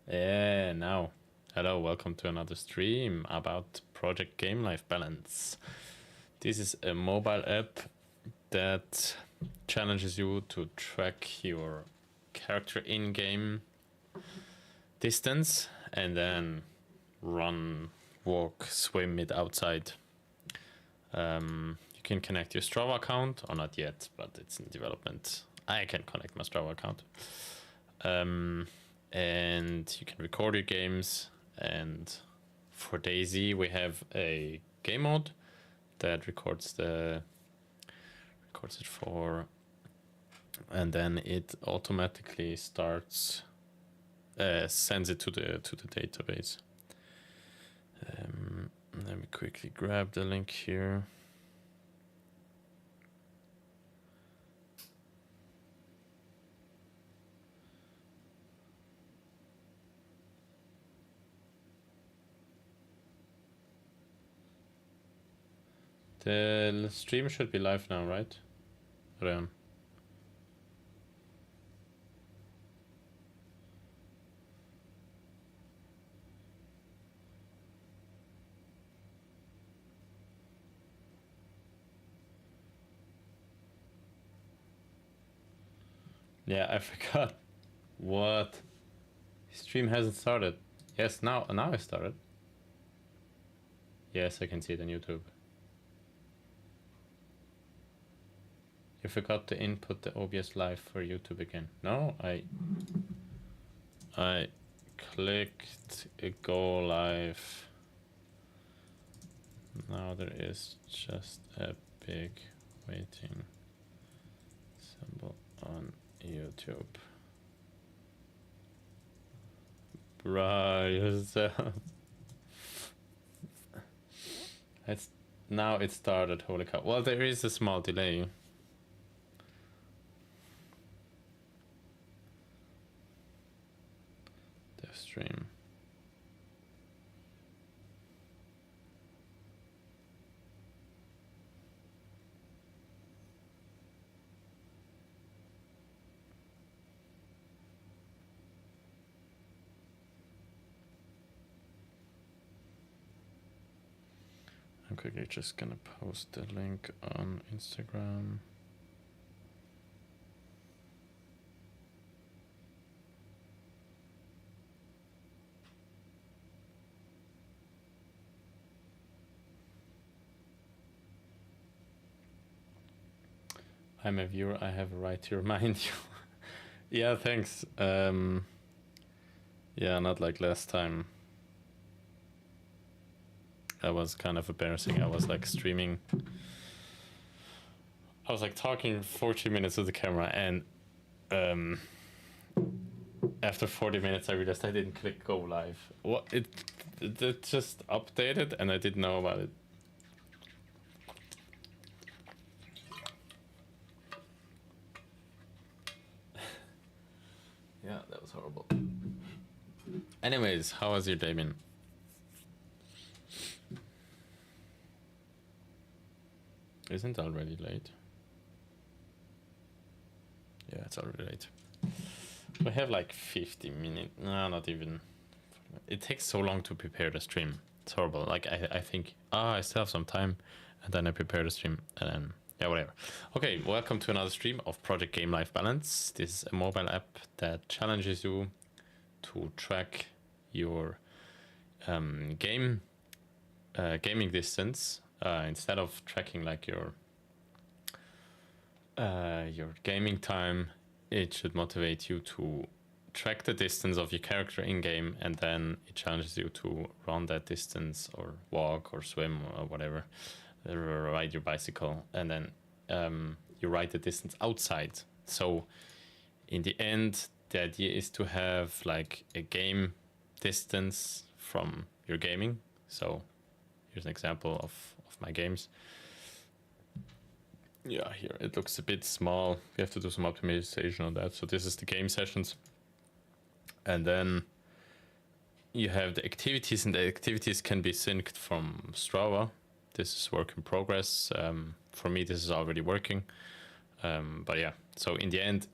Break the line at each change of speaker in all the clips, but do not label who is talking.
Yeah, now. Hello, welcome to another stream about Project Game Life Balance. This is a mobile app that challenges you to track your character in-game distance and then run, walk, swim it outside. You can connect your Strava account, or not yet, but it's in development. I can connect my Strava account. And you can record your games, and for DayZ we have a game mode that records it for, and then it automatically starts sends it to the database. Let me quickly grab the link here. The stream should be live now, right? Reon. Yeah, I forgot. What? Stream hasn't started. Yes, now I started. Yes, I can see it on YouTube. You forgot to input the OBS live for YouTube again. No, I clicked go live. Now there is just a big waiting symbol on YouTube. Right. Now it started. Holy cow. Well, there is a small delay. Devstream. I'm quickly just gonna post the link on Instagram. I'm a viewer, I have a right to remind you. Yeah, thanks. Yeah, not like last time. That was kind of embarrassing. I was like streaming. I was like talking 40 minutes with the camera, and after 40 minutes I realized I didn't click go live. What? It just updated and I didn't know about it. Yeah, that was horrible. Anyways, how has your day been? Isn't it already late? Yeah, it's already late. We have like 50 minutes. No, not even. It takes so long to prepare the stream. It's horrible. Like I think, I still have some time, and then I prepare the stream, and then yeah, whatever. Okay, welcome to another stream of Project Game Life Balance. This is a mobile app that challenges you to track your gaming distance instead of tracking like your gaming time. It should motivate you to track the distance of your character in game, and then it challenges you to run that distance or walk or swim or whatever, ride your bicycle, and then you ride the distance outside. So in the end, the idea is to have like a game distance from your gaming. So here's an example of my games. Yeah, here it looks a bit small. We have to do some optimization on that. So this is the game sessions. And then you have the activities, and the activities can be synced from Strava. This is work in progress. For me, this is already working. But yeah, so in the end,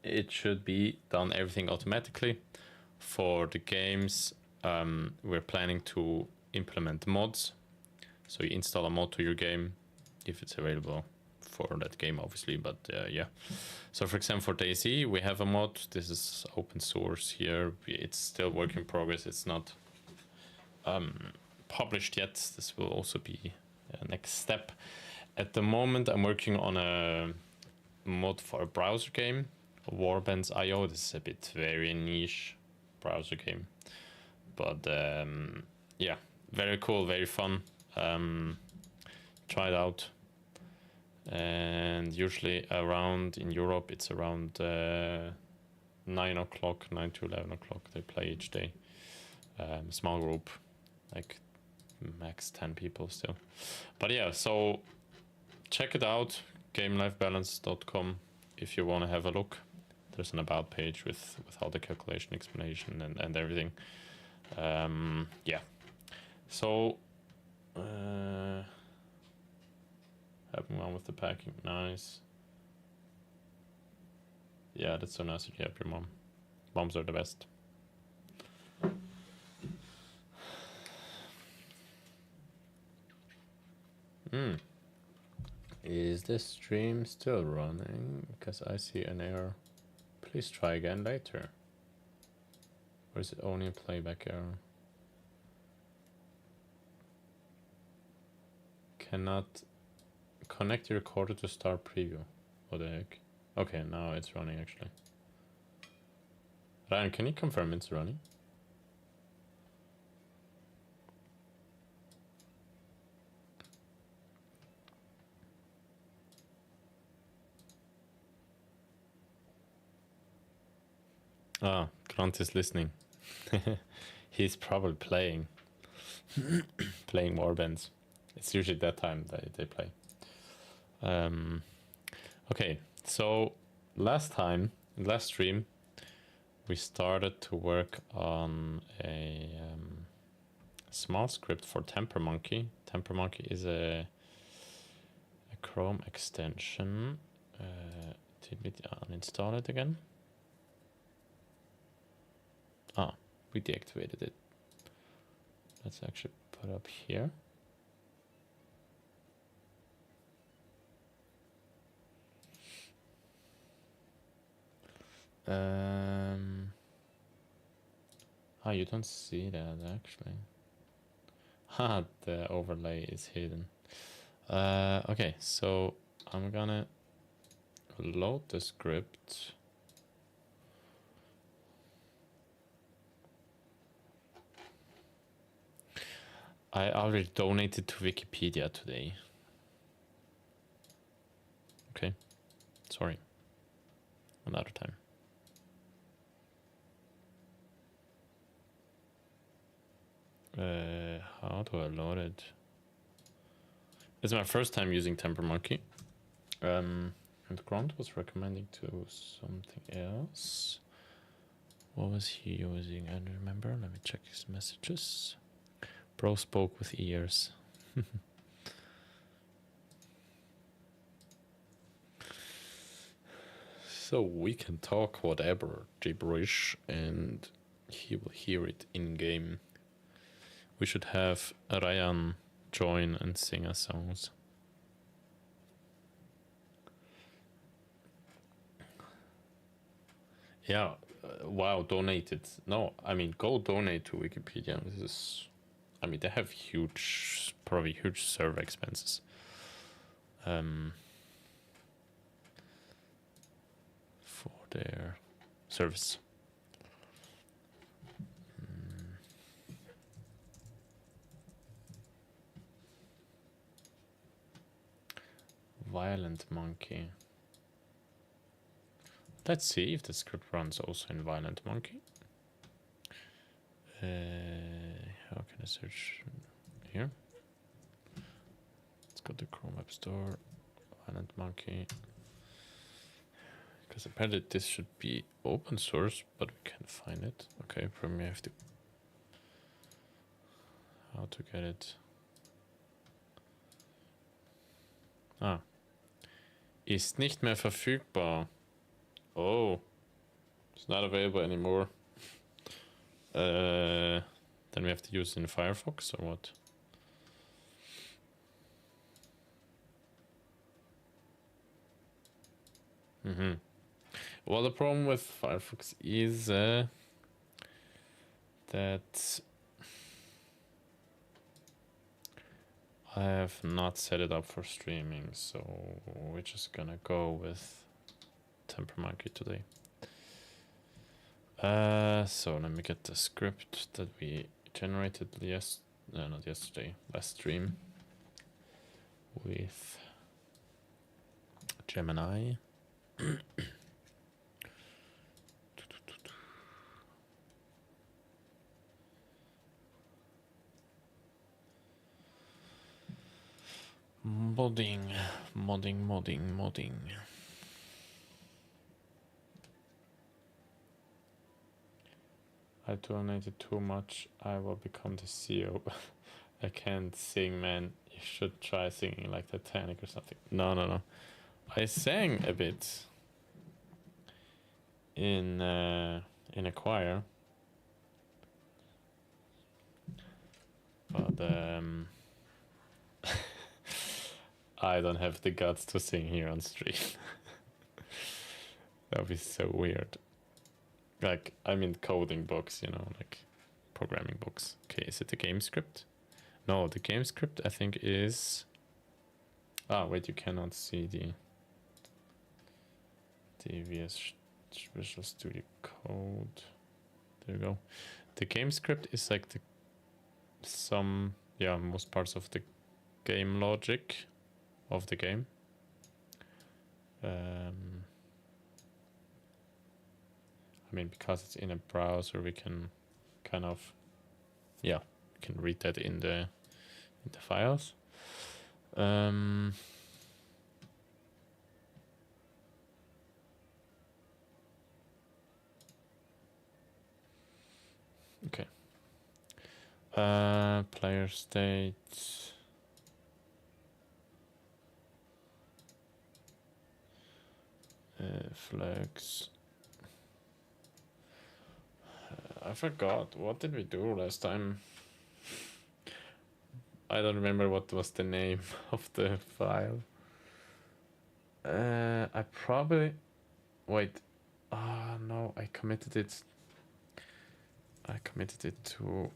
it should be done everything automatically. For the games, we're planning to implement mods. So you install a mod to your game, if it's available for that game, obviously, but yeah. So for example, for DayZ, we have a mod. This is open source here. It's still work in progress. It's not published yet. This will also be a next step. At the moment, I'm working on a mod for a browser game, Warbands.io. This is a bit very niche browser game, but yeah, very cool, very fun. Try it out. And usually around in Europe, it's around 9 o'clock, 9 to 11 o'clock. They play each day. Small group, like max 10 people still. But yeah, so check it out, gamelifebalance.com, if you want to have a look. There's an about page with all the calculation explanation and everything. Yeah. So having one with the packing, nice. Yeah, that's so nice that you have your mom. Moms are the best. Is this stream still running? Because I see an error. Please try again later. Or is it only a playback error? Cannot connect your recorder to start preview. What the heck? Okay, now it's running actually. Ryan, can you confirm it's running? Ah, Grant is listening. He's probably playing. Playing Warbands. It's usually that time they play. Okay, so last stream, we started to work on a small script for TemperMonkey. TemperMonkey is a Chrome extension. Did we uninstall it again? Ah, we deactivated it. Let's actually put up here. You don't see that actually. Ha, the overlay is hidden. Okay, so I'm gonna load the script. I already donated to Wikipedia today. Okay, sorry. Another time. How do I load it? It's my first time using TemperMonkey. And Grant was recommending to something else. What was he using? I don't remember. Let me check his messages. Bro spoke with ears. So we can talk whatever gibberish and he will hear it in game. We should have Ryan join and sing us songs. Yeah, wow, donated. No, I mean, go donate to Wikipedia. This is, I mean, they have probably huge server expenses. For their service. Violent Monkey. Let's see if the script runs also in Violent Monkey. How can I search here? Let's go to Chrome Web Store, Violent Monkey. Because apparently this should be open source, but we can't find it. Okay, probably have to. How to get it? Ah. Ist nicht mehr verfügbar. Oh. It's not available anymore. Then we have to use it in Firefox or what? Well, the problem with Firefox is that I have not set it up for streaming, so we're just gonna go with Temper Monkey today. So let me get the script that we generated not yesterday, last stream with Gemini. Modding. I donated too much, I will become the CEO. I can't sing, man. You should try singing like Titanic or something. No. I sang a bit in a choir, but I don't have the guts to sing here on stream. That would be so weird. Like, I'm in coding books, you know, like programming books. Okay, is it the game script? No, the game script I think is... Ah, wait, you cannot see the Visual Studio Code. There you go. The game script is like most parts of the game logic of the game. I mean, because it's in a browser, we can kind of, we can read that in the files. Okay. Player state. Flags. I forgot. What did we do last time? I don't remember what was the name of the file. I probably... Wait. No, I committed it to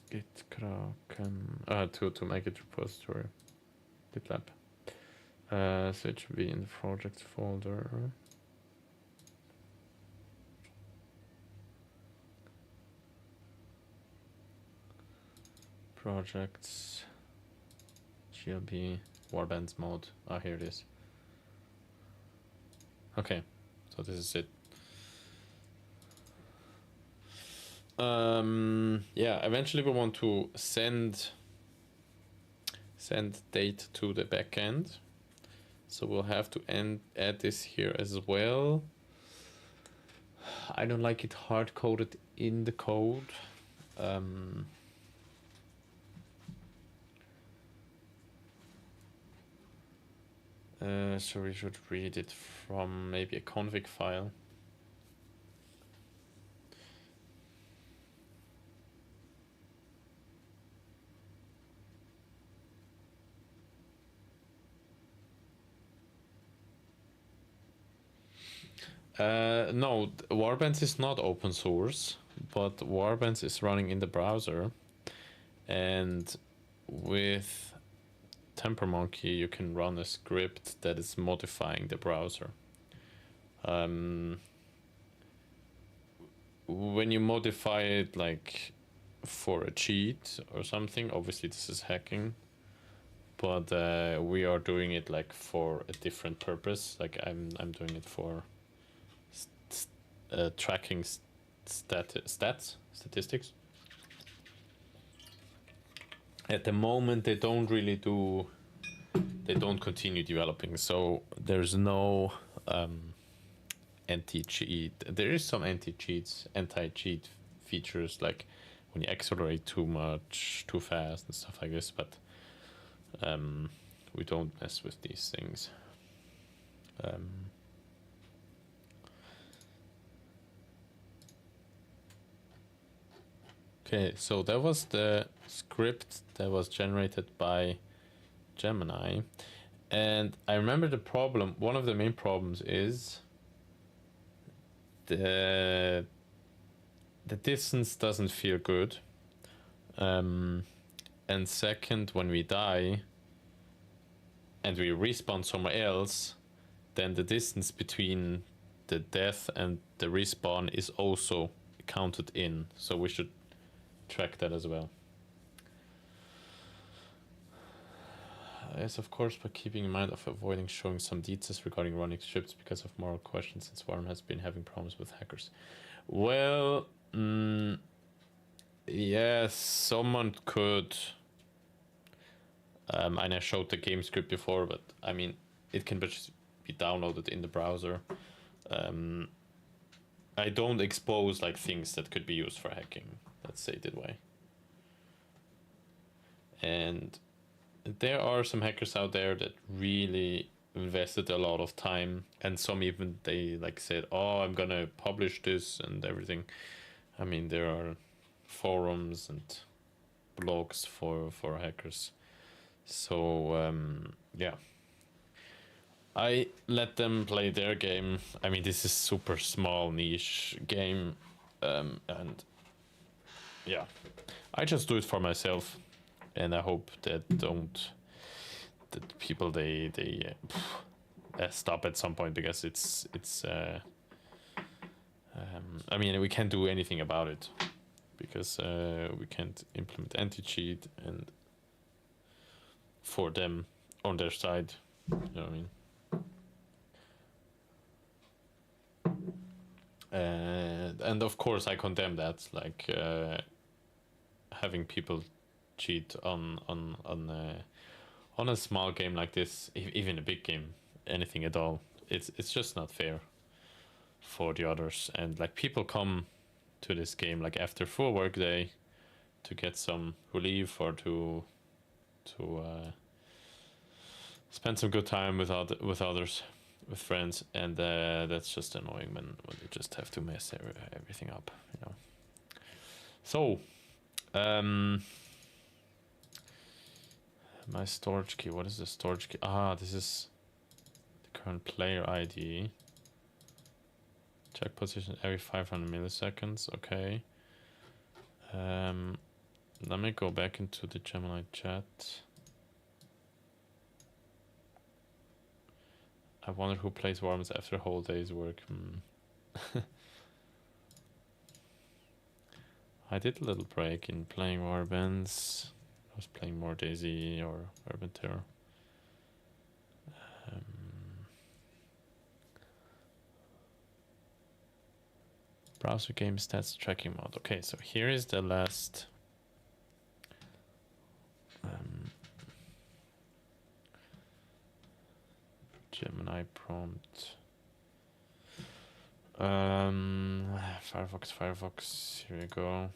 Git Kraken, to make it repository, GitLab. So it should be in the projects folder. Projects, GLB, Warbands mode. Here it is. Okay, so this is it. Eventually we want to send date to the backend. So we'll have to add this here as well. I don't like it hard coded in the code. So we should read it from maybe a config file. No, Warbands is not open source, but Warbands is running in the browser, and with Temper Monkey you can run a script that is modifying the browser. When you modify it like for a cheat or something, obviously this is hacking, but we are doing it like for a different purpose. Like I'm doing it for tracking statistics. At the moment they don't continue developing, so there's no anti-cheat. There is some anti-cheat features, like when you accelerate too much, too fast and stuff like this, but we don't mess with these things. Okay, so that was the script that was generated by Gemini. And I remember the problem, one of the main problems is the distance doesn't feel good. And second, when we die and we respawn somewhere else, then the distance between the death and the respawn is also counted in. So we should track that as well. Yes, of course, but keeping in mind of avoiding showing some details regarding running scripts because of moral questions, since Swarm has been having problems with hackers. Well, yes, someone could. And I showed the game script before, but I mean, it can just be downloaded in the browser. I don't expose like things that could be used for hacking. Let's say that way. And there are some hackers out there that really invested a lot of time, and some even they like said, "Oh, I'm gonna publish this and everything." I mean, there are forums and blogs for hackers. So yeah, I let them play their game. I mean, this is super small niche game, and yeah, I just do it for myself, and I hope that people they stop at some point, because it's I mean, we can't do anything about it because we can't implement anti-cheat and for them on their side, you know what I mean. And of course I condemn that, like having people cheat on a small game like this, even a big game, anything at all. It's just not fair for the others. And like, people come to this game like after full work day to get some relief or to spend some good time with others, with friends, and that's just annoying when they just have to mess everything up, you know. So my storage key, what is the storage key? This is the current player ID. Check position every 500 milliseconds. Okay. Let me go back into the Gemini chat. I wonder who plays Worms after a whole day's work. I did a little break in playing Warbands. I was playing more DayZ or Urban Terror. Browser game stats tracking mode. Okay, so here is the last Gemini prompt. Firefox, here we go.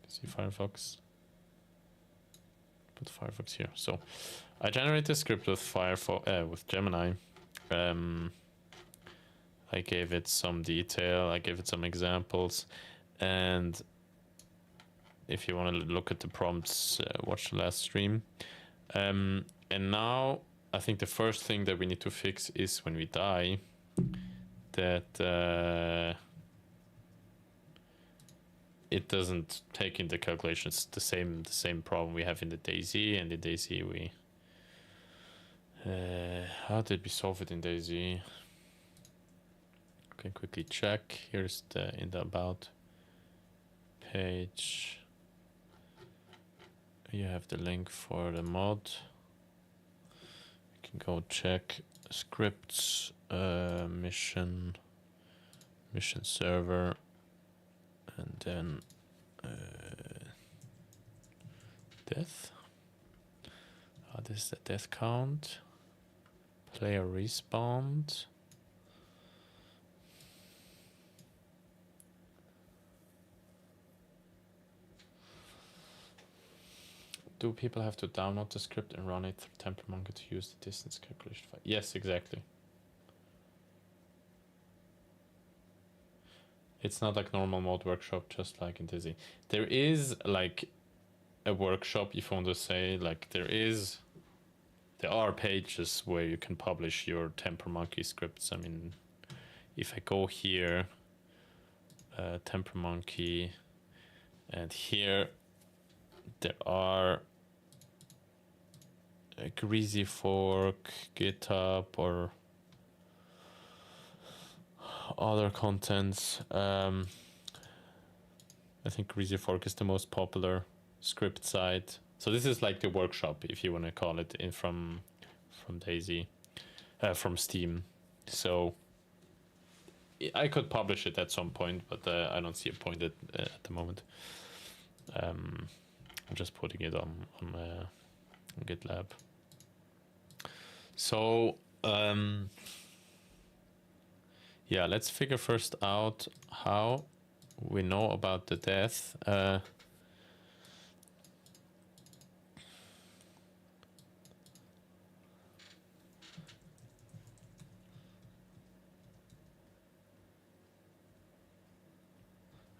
See Firefox. Put Firefox here. So I generated a script with with Gemini. I gave it some detail, I gave it some examples, and if you want to look at the prompts, watch the last stream. And now I think the first thing that we need to fix is when we die, that it doesn't take into calculations the same problem we have in the DayZ. And in DayZ we how did we solve it in DayZ? Can quickly check. Here's in the about page. You have the link for the mod. You can go check scripts, mission server, and then death. This is the death count. Player respawned. Do people have to download the script and run it through TempleMonkey to use the distance calculation file? Yes, exactly. It's not like normal mode workshop, just like in DayZ. There is like a workshop, if you want to say, like there are pages where you can publish your Temper Monkey scripts. I mean, if I go here, Temper Monkey, and here there are a Greasy Fork, GitHub, or other contents. I think Greasy Fork is the most popular script site. So this is like the workshop, if you want to call it, from DayZ, from Steam. So I could publish it at some point, but I don't see a point at the moment. I'm just putting it on GitLab. So yeah, let's figure first out how we know about the death.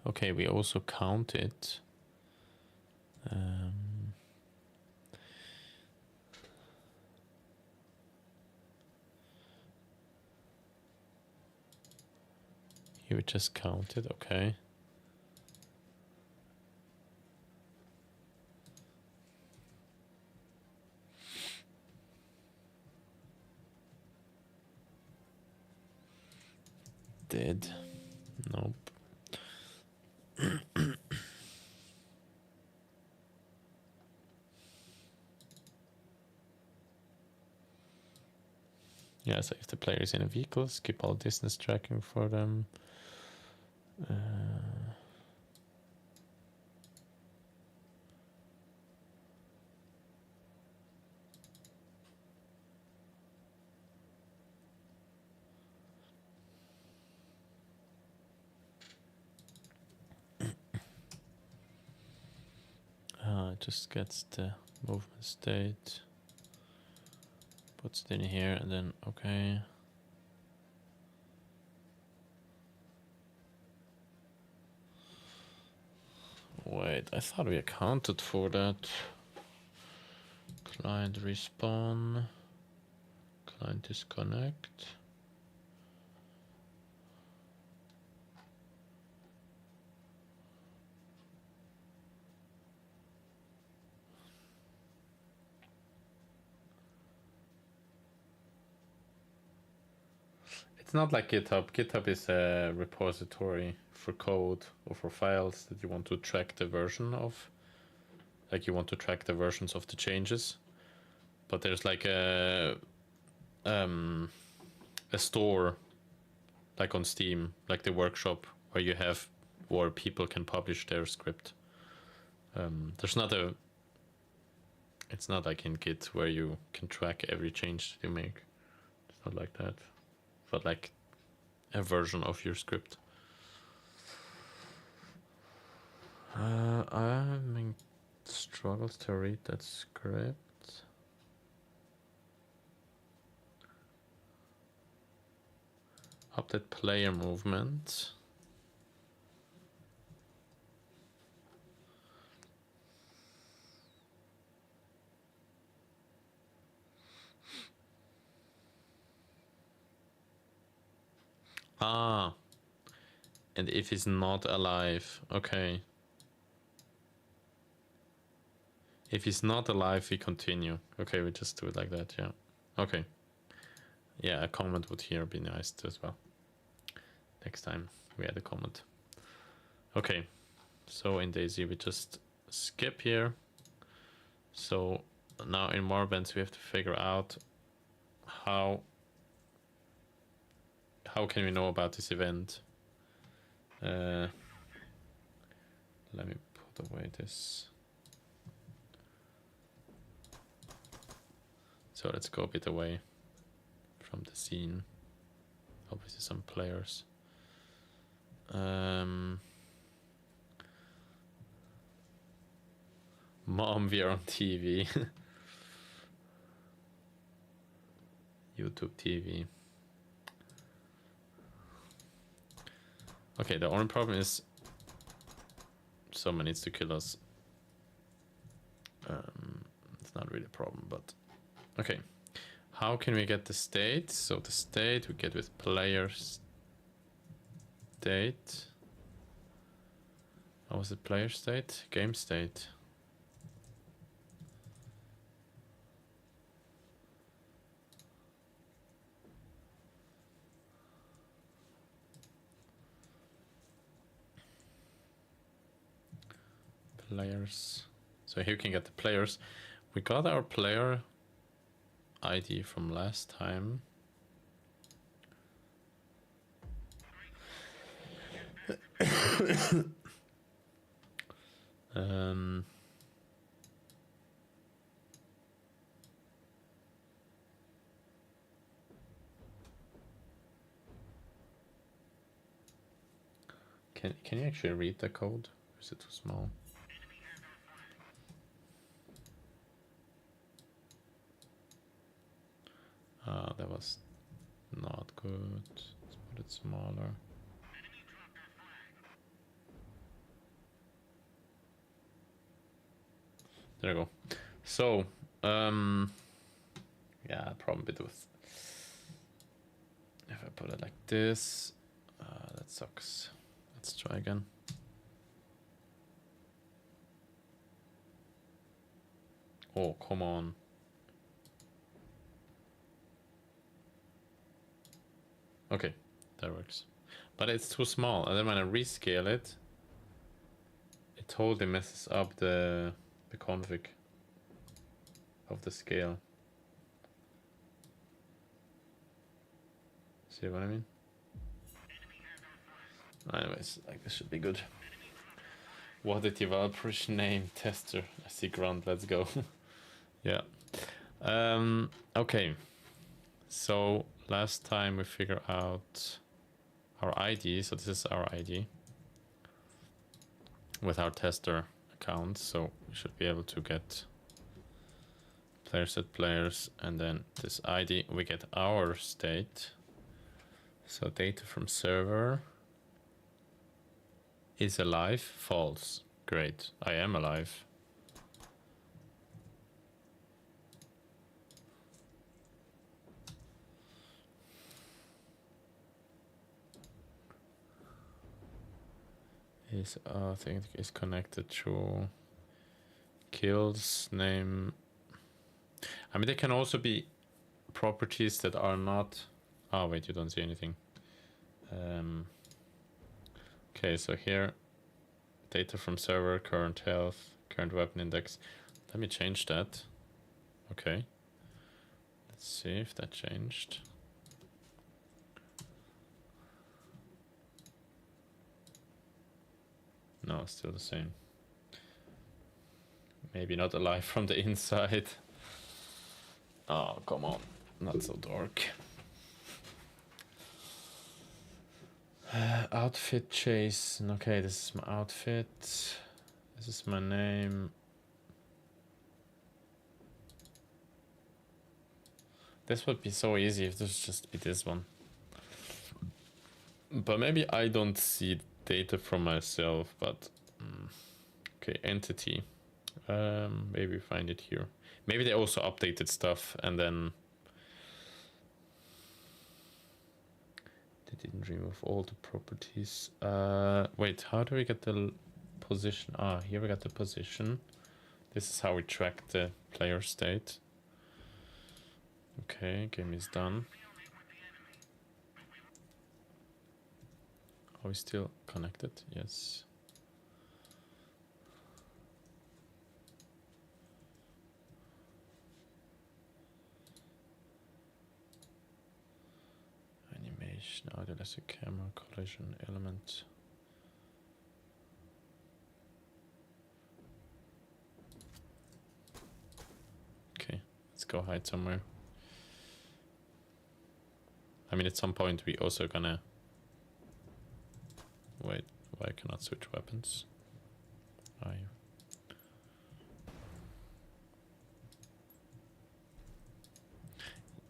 Okay, we also count it. Here we just count it, okay. Dead. Nope. Yeah, so if the player is in a vehicle, skip all distance tracking for them. It just gets the movement state, puts it in here, and then okay. Wait, I thought we accounted for that. Client respawn, client disconnect. It's not like GitHub. GitHub is a repository for code or for files that you want to track the version of. Like you want to track the versions of the changes. But there's like a store, like on Steam, like the workshop where you have, where people can publish their script. There's not a, it's not like in Git where you can track every change that you make. It's not like that, but like a version of your script. I'm struggles to read that script. Update player movement. Ah, and if he's not alive, okay. If he's not alive, we continue. Okay, we just do it like that, yeah. Okay. Yeah, a comment would here be nice too as well. Next time we add a comment. Okay, so in DayZ we just skip here. So now in Morbens we have to figure out how can we know about this event. Let me put away this. So let's go a bit away from the scene. Obviously some players. Mom, we are on TV. YouTube TV. Okay, the only problem is someone needs to kill us. It's not really a problem, but okay. How can we get the state? So the state we get with player state. How was it? Player state? Game state. Players. So here we can get the players. We got our player ID from last time. Can you actually read the code? Or is it too small? That was not good. Let's put it smaller. There we go. So, yeah, problem bit with. If I put it like this, that sucks. Let's try again. Oh, come on. Okay, that works. But it's too small. And then when I rescale it, it totally messes up the config of the scale. See what I mean? Anyways, like this should be good. What the developer's name? Tester. I see Grunt, let's go. Yeah. Okay. So last time we figured out our ID. So this is our ID with our tester account. So we should be able to get player set players, and then this ID we get our state. So data from server is alive, false. Great, I am alive. Is I think is connected to kills name. I mean, they can also be properties that are not. Oh wait, you don't see anything. Okay, so here, data from server, current health, current weapon index. Let me change that. Okay. Let's see if that changed. No, still the same. Maybe not alive from the inside. Oh, come on. Not so dark. Outfit chase. Okay, this is my outfit. This is my name. This would be so easy if this just be this one. But maybe I don't see data from myself, but okay, entity. Maybe find it here. Maybe they also updated stuff and then they didn't remove all the properties. Wait, how do we get the position? Ah, here we got the position. This is how we track the player state. Okay, game is done. Are we still connected? Yes. Animation, audio, there's a camera, collision, element. Okay, let's go hide somewhere. I mean, at some point we also gonna... Wait, why I cannot switch weapons?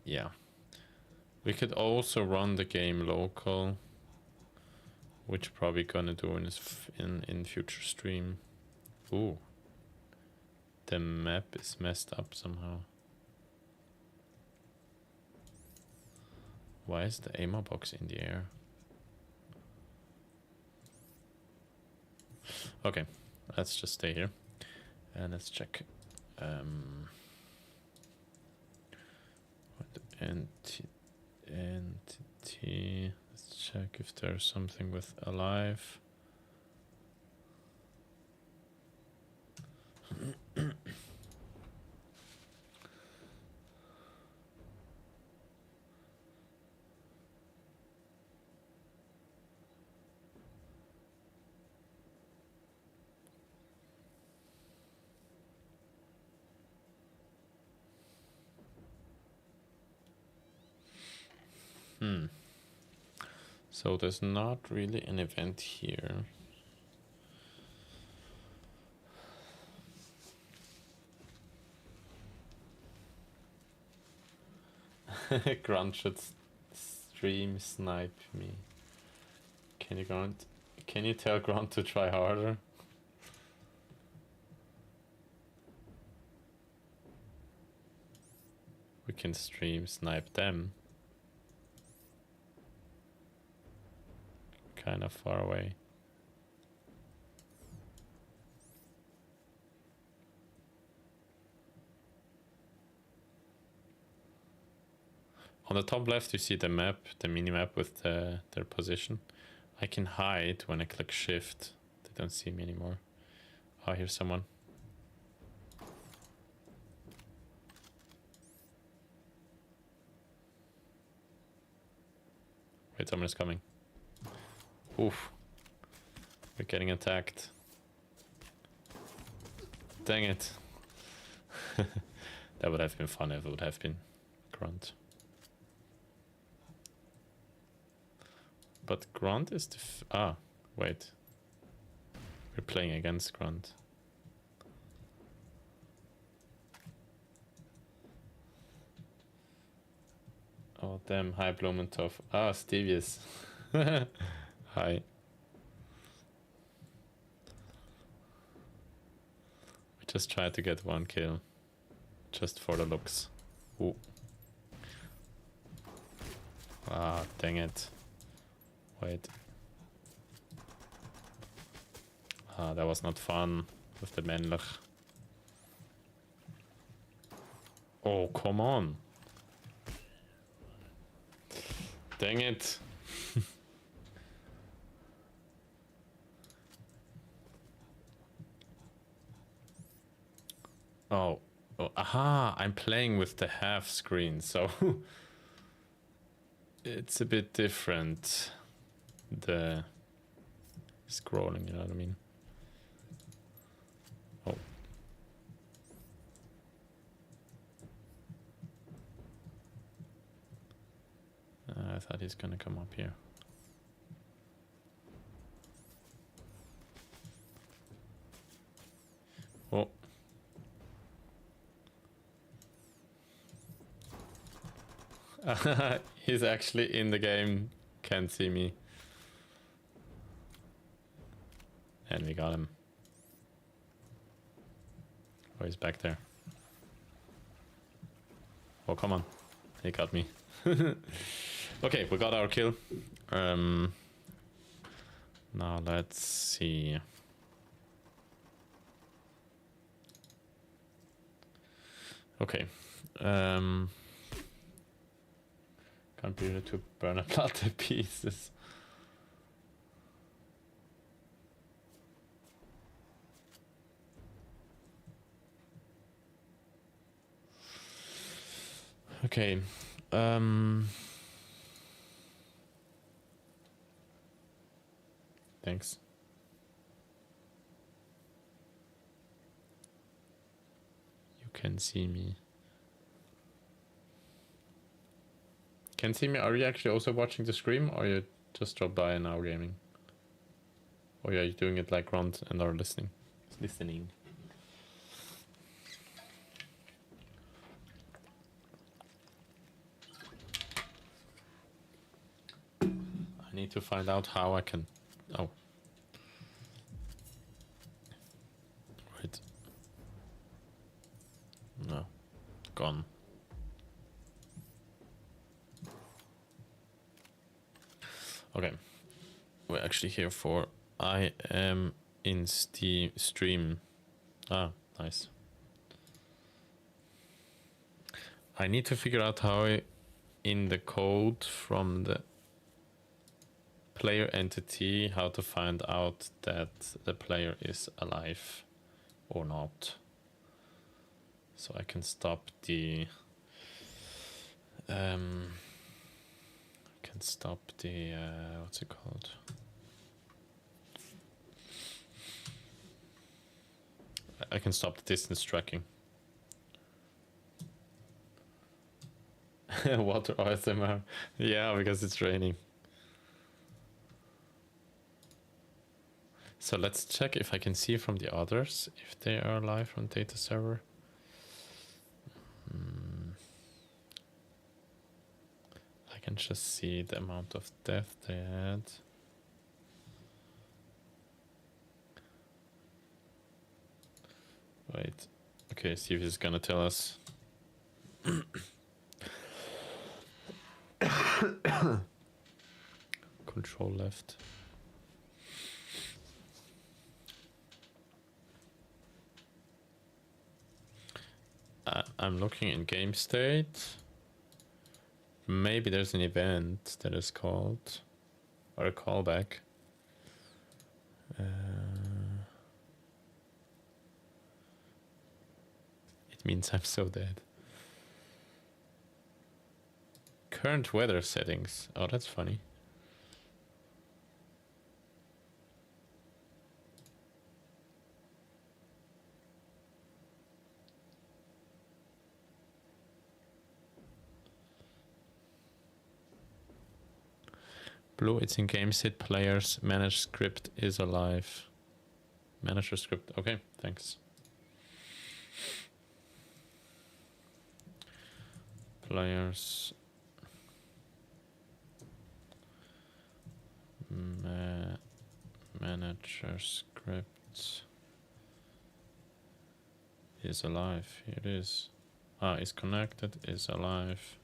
Yeah. We could also run the game local which probably gonna do in future stream. Ooh, the map is messed up somehow. Why is the ammo box in the air? Okay, let's just stay here and let's check. Entity. Let's check if there's something with alive. So there's not really an event here. Grunt should stream snipe me. Can you Grunt? Can you tell Grunt to try harder? We can stream snipe them. Kind of far away. On the top left you see the map, the mini-map with their position. I can hide when I click shift. They don't see me anymore. Oh, here's someone. Wait, someone is coming. Oof. We're getting attacked. Dang it. That would have been fun if it would have been Grunt. But Grunt is the wait. We're playing against Grunt. Oh damn, hi Blumentopf. Ah, Stevius. Hi. We just tried to get one kill. Just for the looks. Ooh. Ah, dang it. Wait. Ah, that was not fun with the Männlich. Oh, come on. Dang it. Oh, aha, I'm playing with the half screen, so it's a bit different. The scrolling, you know what I mean? Oh. I thought he's gonna come up here. Oh. He's actually in the game, can't see me. And we got him. Oh, he's back there. Oh, come on. He got me. Okay, we got our kill. Now let's see. Okay. Computer to burn a platte pieces. Okay. Thanks. You can see me. Can see me? Are you actually also watching the stream, or you just drop by and now gaming? Or are you doing it like Grunt and are listening? Listening. I need to find out how I can Oh. Right. No. Gone. Okay. We're actually here for I am in Steam stream. Ah, nice. I need to figure out how in the code from the player entity how to find out that the player is alive or not. So I can stop the what's it called? I can stop the distance tracking. Water ASMR. Yeah, because it's raining. So let's check if I can see from the others if they are alive from data server. I can just see the amount of death they had. Wait. Okay, see if it's gonna tell us. Control left. I'm looking in game state. Maybe there's an event that is called, or a callback. It means I'm so dead. Current weather settings. Oh, that's funny. Blue, it's in game state. Players manage script is alive. Manager script. Okay, thanks. Players manager script is alive. Here it is. Ah, is connected, is alive.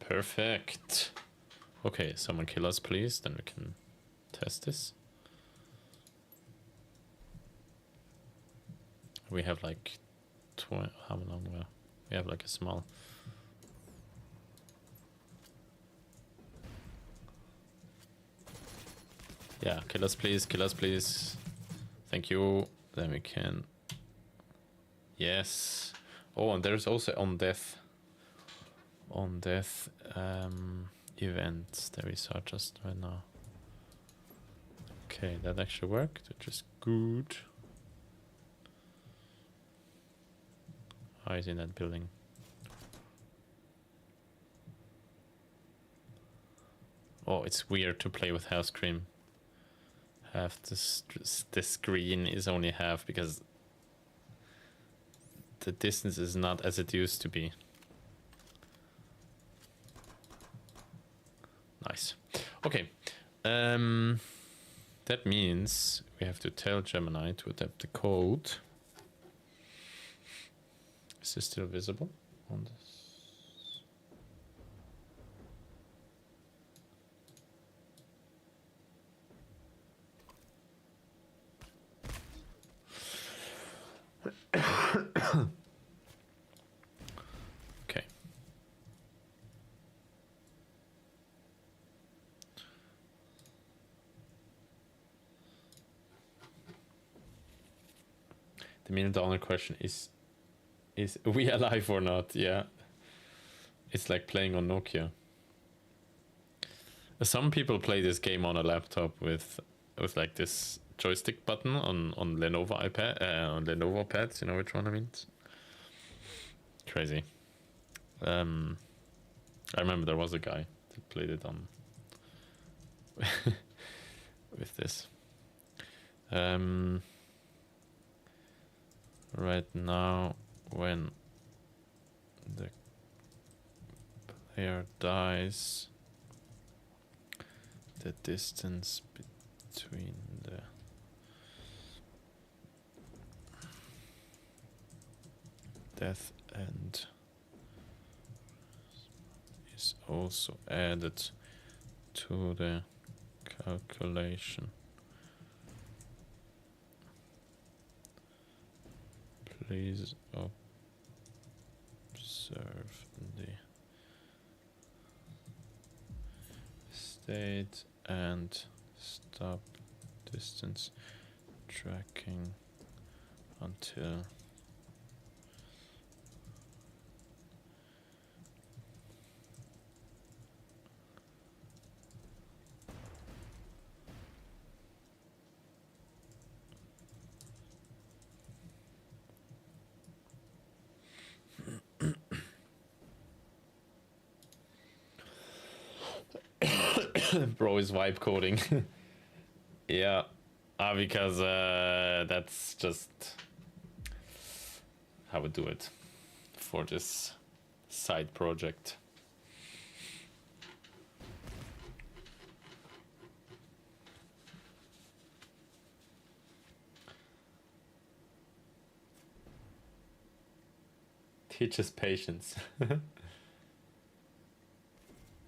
Perfect. Okay, someone kill us, please. Then we can test this. We have like how long? We have like a small. Yeah, kill us, please. Kill us, please. Thank you. Then we can. Yes. Oh, and there's also on death. On death events that we saw just right now. Okay, that actually worked, which is good. Oh, he's in that building. Oh, it's weird to play with house cream. Half the screen is only half because the distance is not as it used to be. Nice. Okay. That means we have to tell Gemini to adapt the code. Is this still visible on this? Okay. The $1 million question is we alive or not? Yeah. It's like playing on Nokia. Some people play this game on a laptop with like this joystick button on Lenovo iPad, on Lenovo pads, you know which one I mean? Crazy. I remember there was a guy that played it on with this. Right now, when the player dies, the distance between the death end is also added to the calculation. Please observe the state and stop distance tracking until bro is vibe coding. Yeah, because that's just how we do it for this side project. Teaches patience.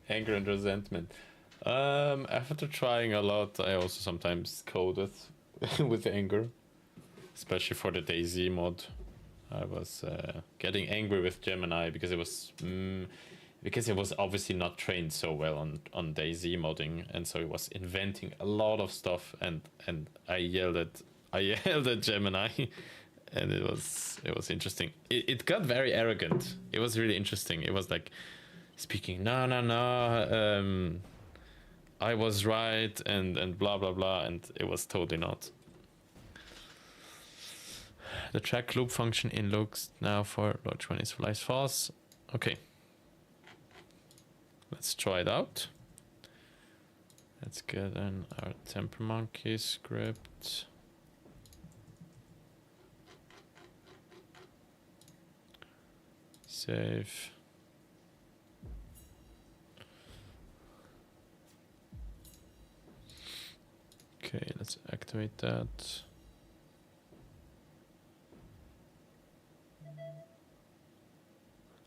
Anger and resentment. After trying a lot, I also sometimes code it with anger, especially for the DayZ mod. I was getting angry with Gemini because it was obviously not trained so well on DayZ modding, and so it was inventing a lot of stuff, and I yelled at Gemini, and it was interesting. It got very arrogant. It was really interesting. It was like speaking, no, I was right, and blah blah blah, and it was totally not. The track loop function in looks now for large when it flies false. Okay, let's try it out. Let's get in our temper monkey script. Save. Okay, let's activate that.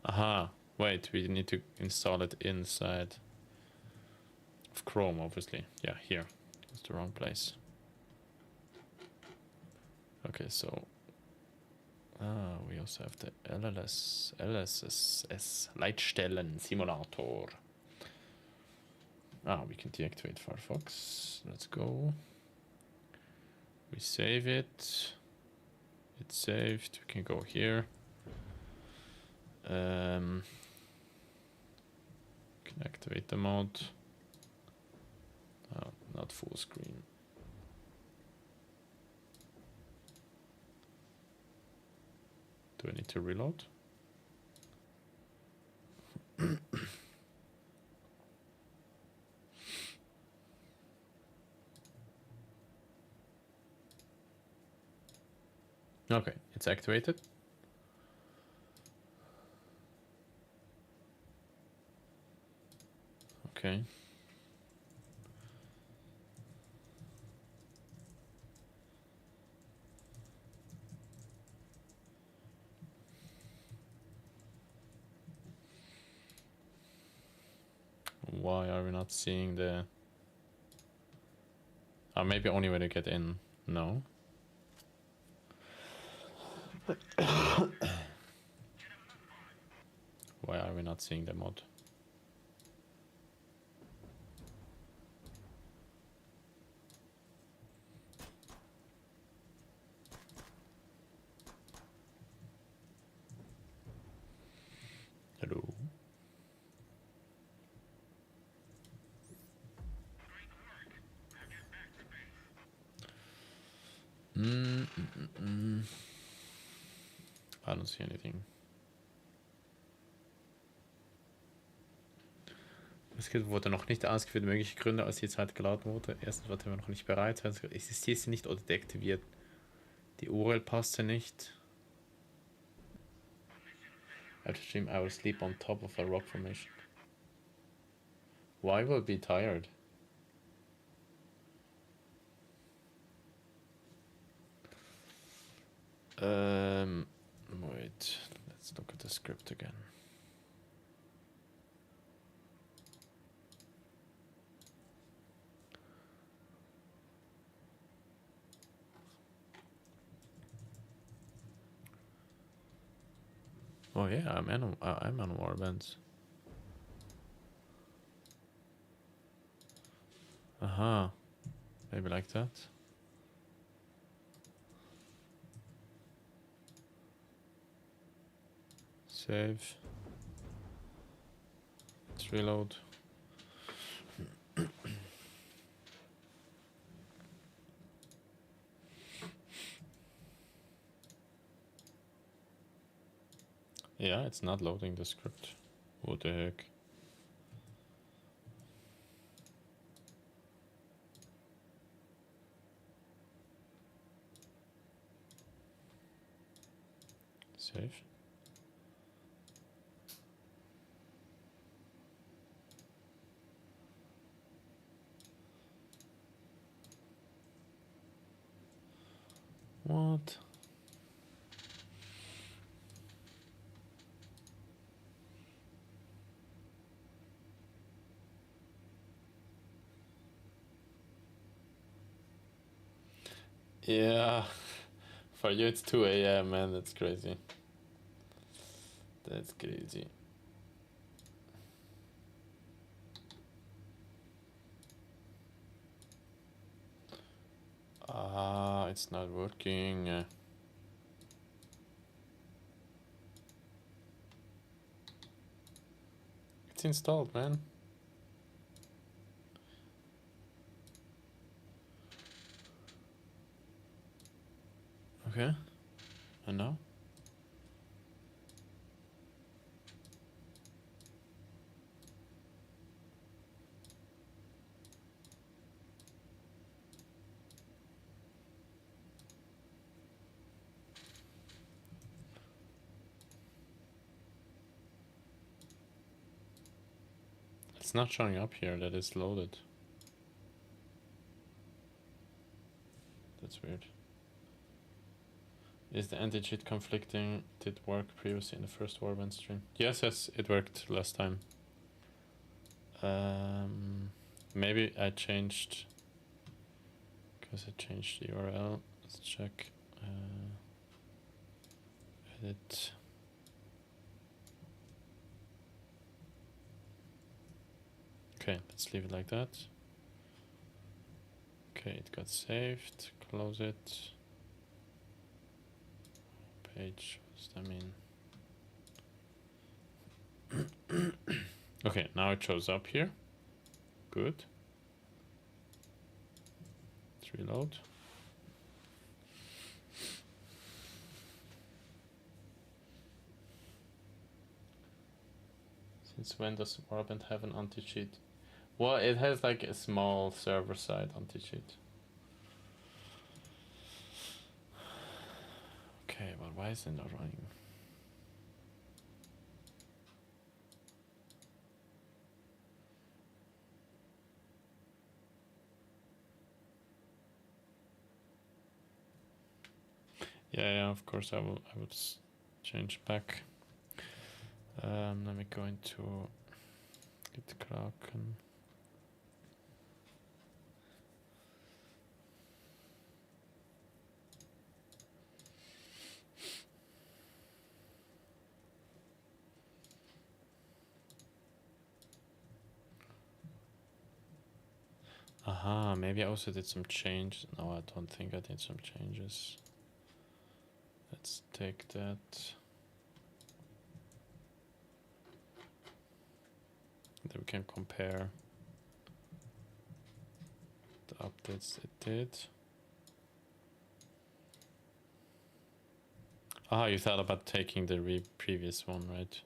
Aha, wait, we need to install it inside of Chrome, obviously. Yeah, here. It's the wrong place. Okay, so we also have the LSS Leitstellen Simulator. We can deactivate Firefox. Let's go. We save it. It's saved. We can go here. Can activate the mode. Not full screen. Do I need to reload? Okay, it's activated. Okay. Why are we not seeing the... maybe only when you get in. No. Why are we not seeing the mod? Hello? I don't see anything. Das Skript wurde noch nicht ausgeführt, mögliche Gründe, als die Zeit geladen wurde. Erstens war der noch nicht bereit, existiert sie nicht oder deaktiviert. Die URL passte nicht. After stream, I will sleep on top of a rock formation. Why will be tired? Wait, let's look at the script again. Oh yeah, I'm on warbands. Maybe like that. Save. Let's reload. Yeah, it's not loading the script. What the heck? Save. What? Yeah. For you it's 2 a.m. man, that's crazy. That's crazy. It's not working. It's installed, man. Okay. And now? It's not showing up here that it's loaded. That's weird. Is the anti-cheat conflicting? Did work previously in the first Warband stream? Yes, it worked last time. Maybe I changed, because I changed the URL. Let's check. Edit. Okay, let's leave it like that. Okay, it got saved. Close it. Page, what does that mean? Okay, now it shows up here. Good. Let's reload. Since when does Warband have an anti-cheat? Well, it has like a small server-side anti-cheat. Okay, but why is it not running? Yeah, of course I would change back. Let me go into Git Kraken. Aha, maybe I also did some change. No, I don't think I did some changes. Let's take that. Then we can compare the updates it did. Ah, you thought about taking the previous one, right?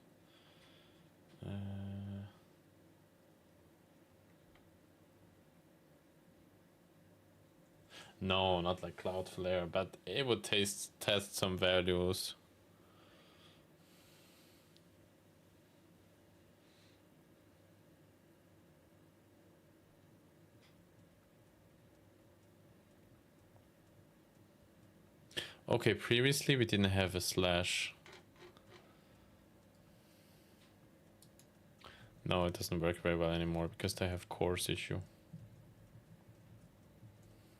No, not like Cloudflare, but it would test some values. Okay, previously we didn't have a slash. No, it doesn't work very well anymore because they have course issue.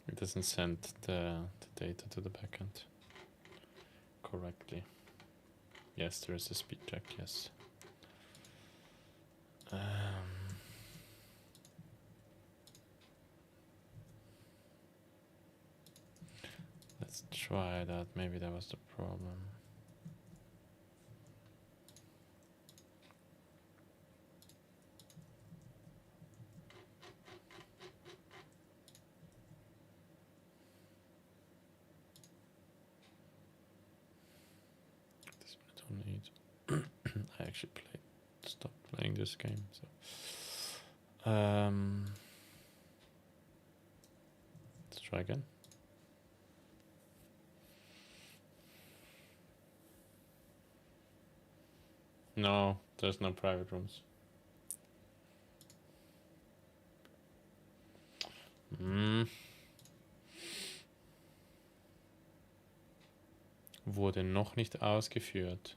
It doesn't send the data to the backend correctly. Yes, there is a speed check, yes. Let's try that. Maybe that was the problem. This minute only 8. I actually stopped playing this game. So, let's try again. No, there's no private rooms. Wurde noch nicht ausgeführt.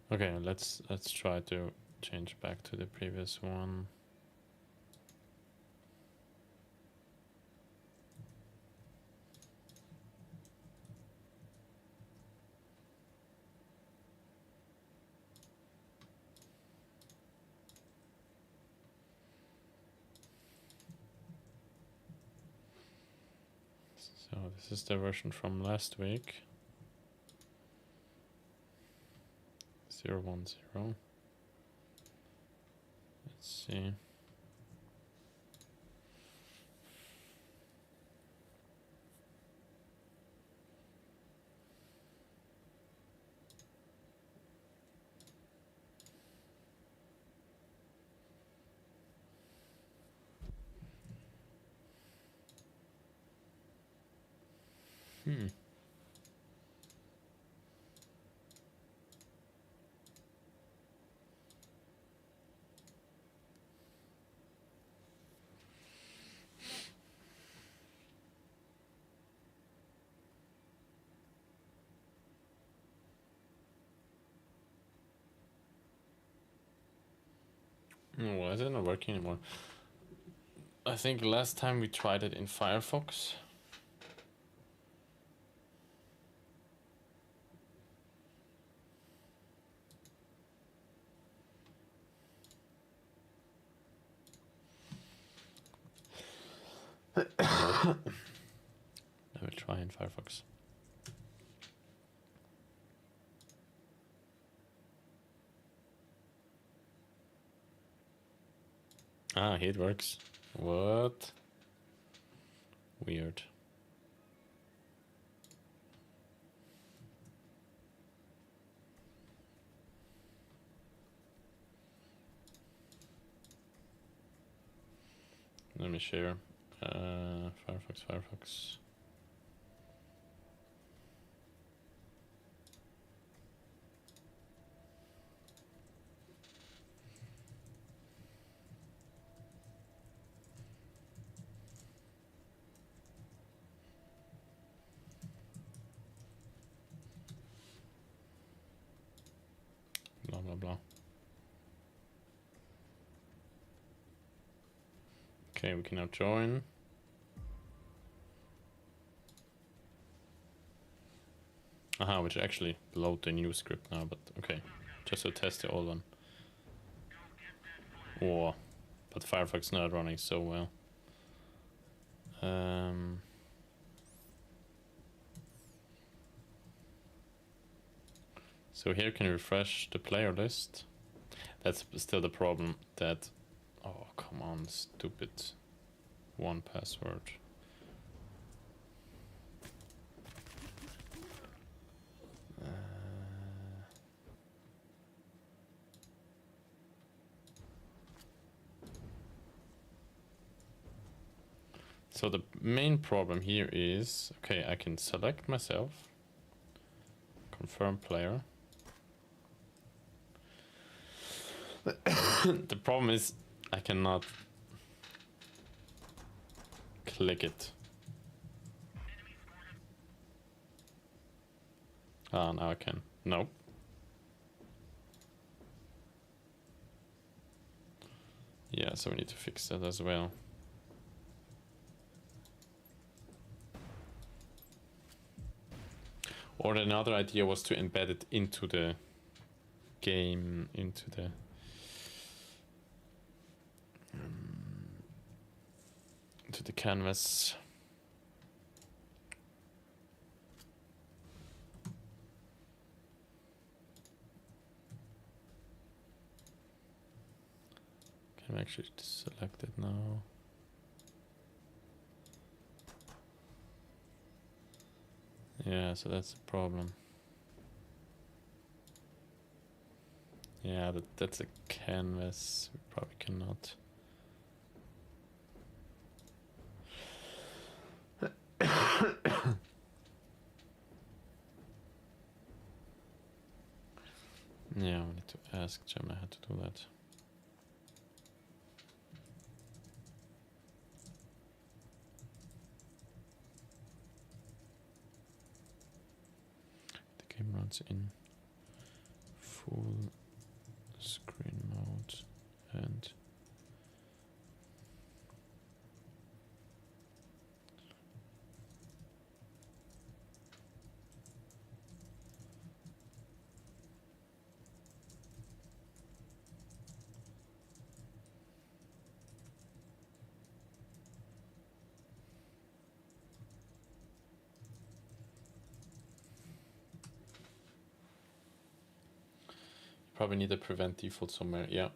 Okay, let's try to change back to the previous one. So this is the version from last week. 010. Let's see. Why is it not working anymore? I think last time we tried it in Firefox. I will try in Firefox. Ah, here it works. What? Weird. Let me share. Firefox. Blah, blah, blah. Okay, we can now join. Aha, which actually load the new script now, but okay. Just to test the old one. Oh, but Firefox not running so well. So here can you refresh the player list. That's still the problem that, oh come on, stupid one password. So the main problem here is, okay, I can select myself, confirm player. The problem is I cannot click it. Ah, now I can. Nope. Yeah, so we need to fix that as well. Or another idea was to embed it into the game, into the canvas. Can I actually select it now? Yeah, so that's the problem. Yeah, that's a canvas. We probably cannot. Yeah, we need to ask Gemini how to do that. The game runs in full screen mode and probably need a prevent default somewhere. Yeah.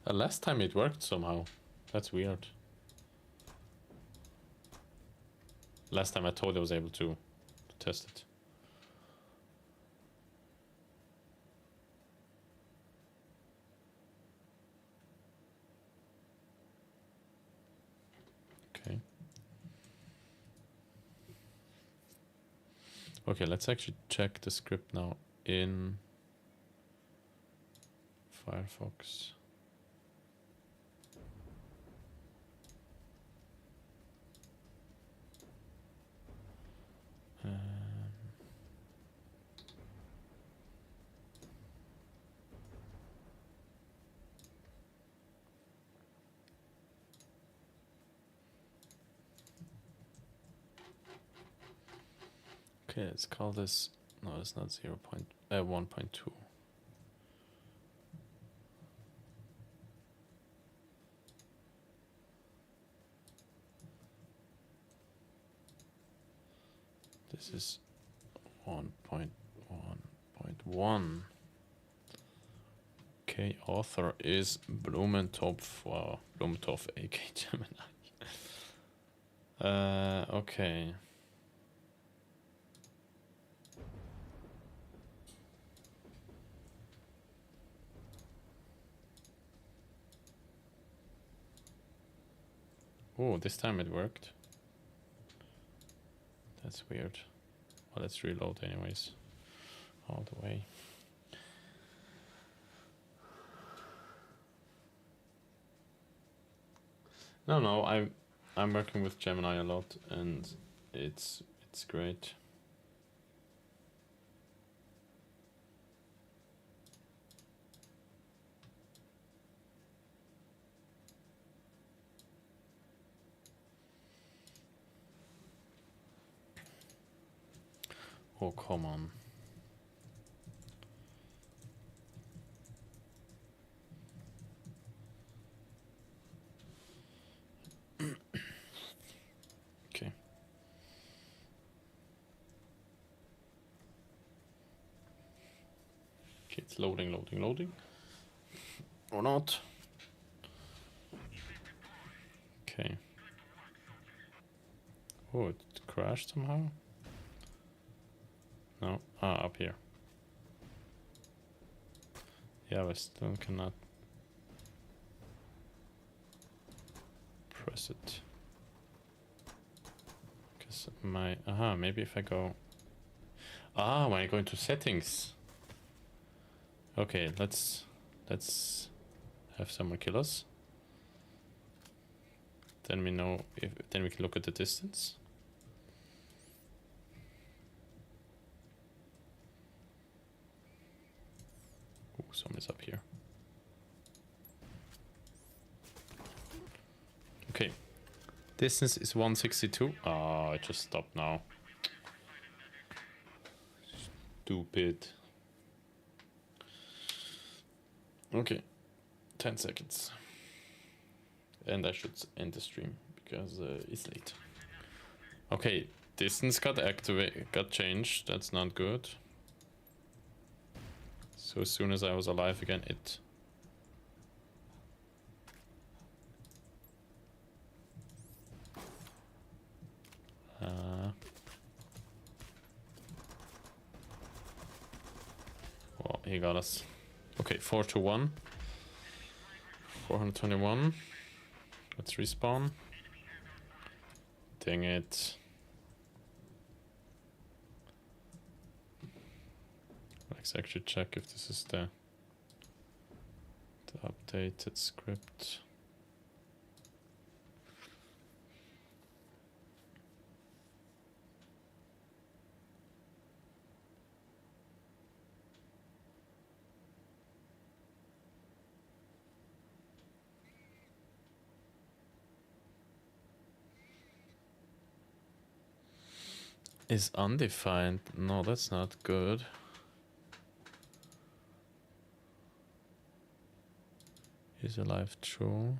Last time it worked somehow. That's weird. Last time I totally was able to test it. Okay. Okay, let's actually check the script now in Firefox. Okay, let's call this. No, it's not 1.2. This is 1.1.1. Okay, author is Blumentopf, aka Gemini. Okay. Oh, this time it worked. That's weird. Well, let's reload anyways. All the way. No, I'm working with Gemini a lot, and it's great. Oh, come on. Okay. Okay, it's loading. Or not. Okay. Oh, it crashed somehow? No. Ah, up here. Yeah, I still cannot. press it. Because my... maybe if I go... when I go into settings. Okay, let's have someone kill us. Then we know if... Then we can look at the distance. Ooh, someone's up here. Okay. Distance is 162. It just stopped now. Stupid. Okay. 10 seconds. And I should end the stream because it's late. Okay, distance got changed. That's not good. So as soon as I was alive again, it... well, he got us. Okay, 4 to 1. 421. Let's respawn. Dang it. Let's actually check if this is the updated script. Is undefined. No, that's not good. Is alive true?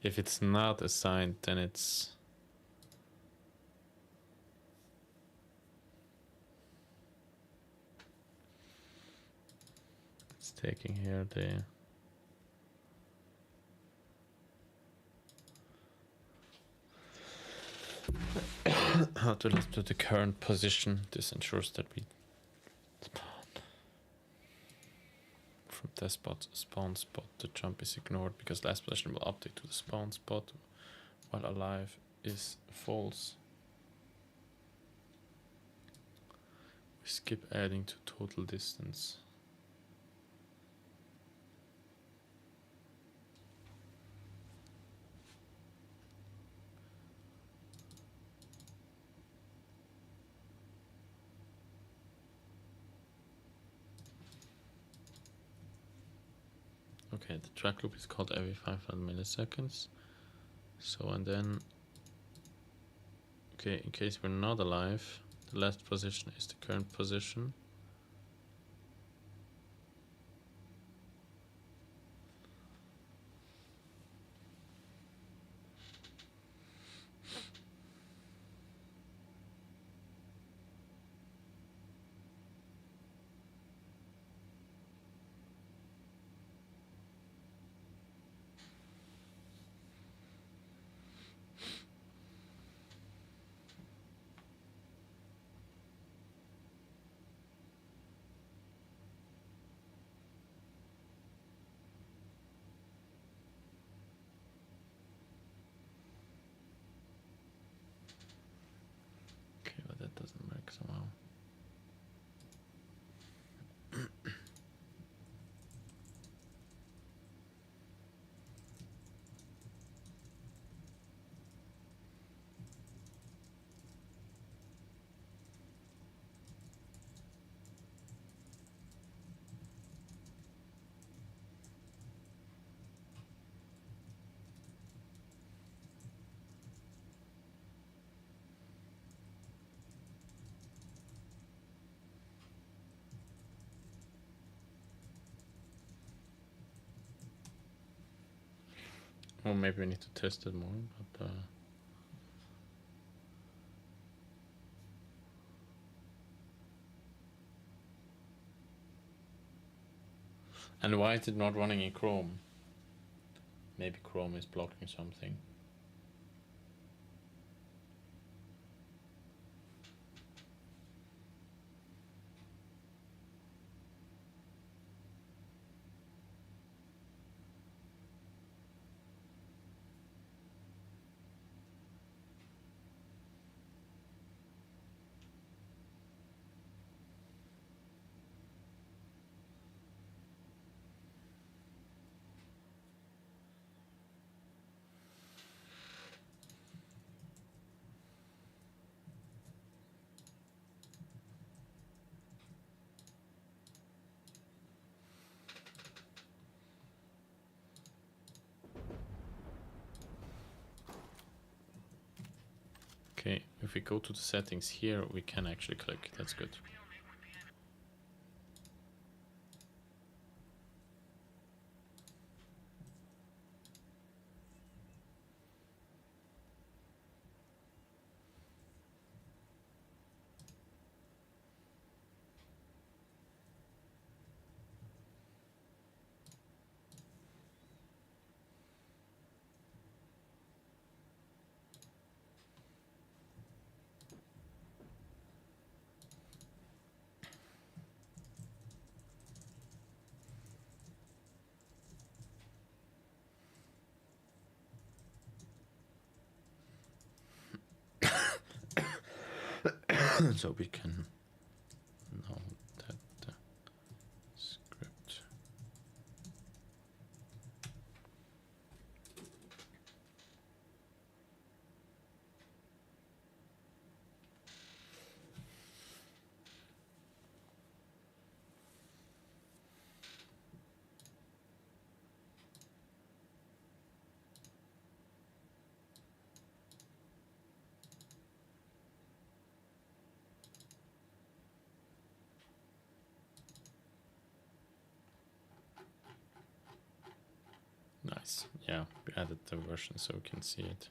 If it's not assigned, then it's... taking here the how to list to the current position. This ensures that we spawn from the spawn spot. The jump is ignored because last position will update to the spawn spot while alive is false. We skip adding to total distance. Okay, the track loop is called every 500 milliseconds. So, and then, okay, in case we're not alive, the last position is the current position. Doesn't work somehow. Or maybe we need to test it more, but and why is it not running in Chrome? Maybe Chrome is blocking something. Okay, if we go to the settings here, we can actually click. That's good. So we can know that the script. Nice. Yeah, we added the version so we can see it.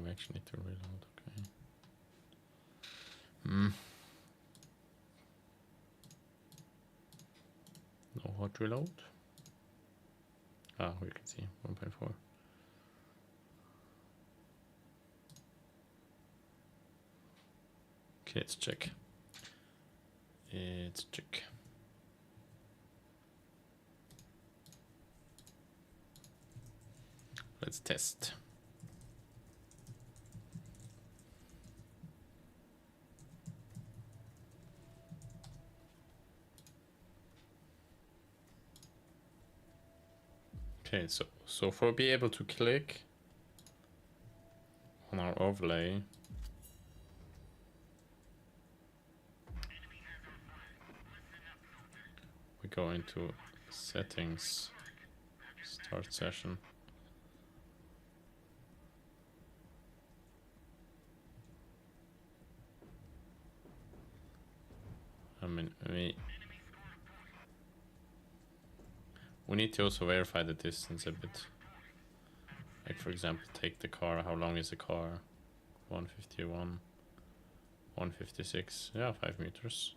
We actually need to reload. Okay. No hot reload. We can see 1.4. Okay, let's check. Let's check. Let's test. Okay, so for be able to click on our overlay, we go into settings, start session. I mean, we need to also verify the distance a bit. Like, for example, take the car. How long is the car? 151, 156. Yeah, 5 meters.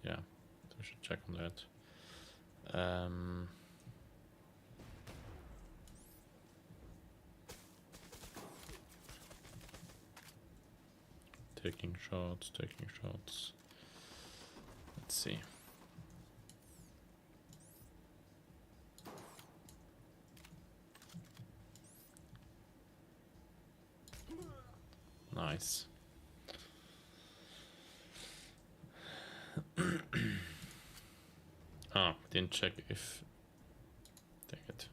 Yeah, so we should check on that. Taking shots, taking shots. Let's see. Nice. Didn't check if... Dang it.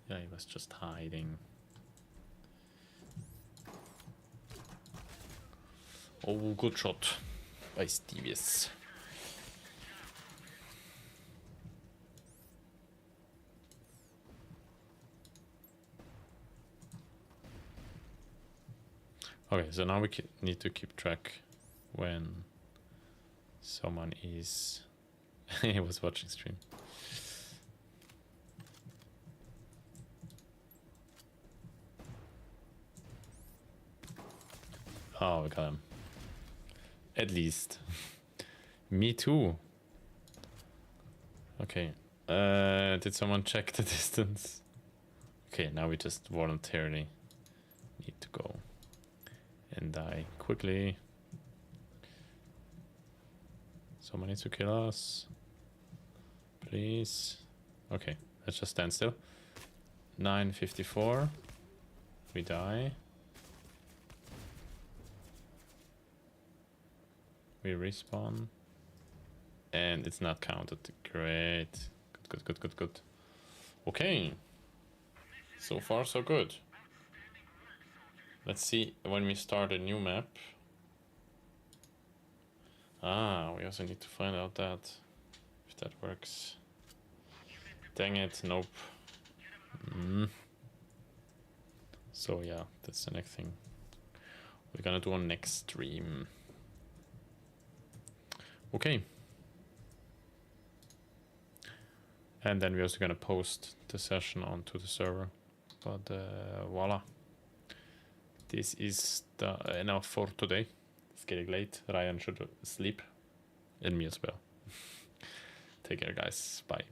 Yeah, he was just hiding. Oh, good shot by Stevius. Okay, so now we need to keep track when someone is... he was watching stream. Oh, we got him. At least. Me too. Okay. Did someone check the distance? Okay, now we just voluntarily need to go and die quickly. Someone needs to kill us. Please. Okay, let's just stand still. 9:54. We die. We respawn. And it's not counted. Great. Good, good, good, good, good. Okay. So far, so good. Let's see when we start a new map. Ah, we also need to find out that if that works. Dang it, nope. So yeah, that's the next thing we're gonna do on next stream. Okay. And then we're also gonna post the session onto the server. But voila. This is enough for today. It's getting late. Ryan should sleep. And me as well. Take care, guys. Bye.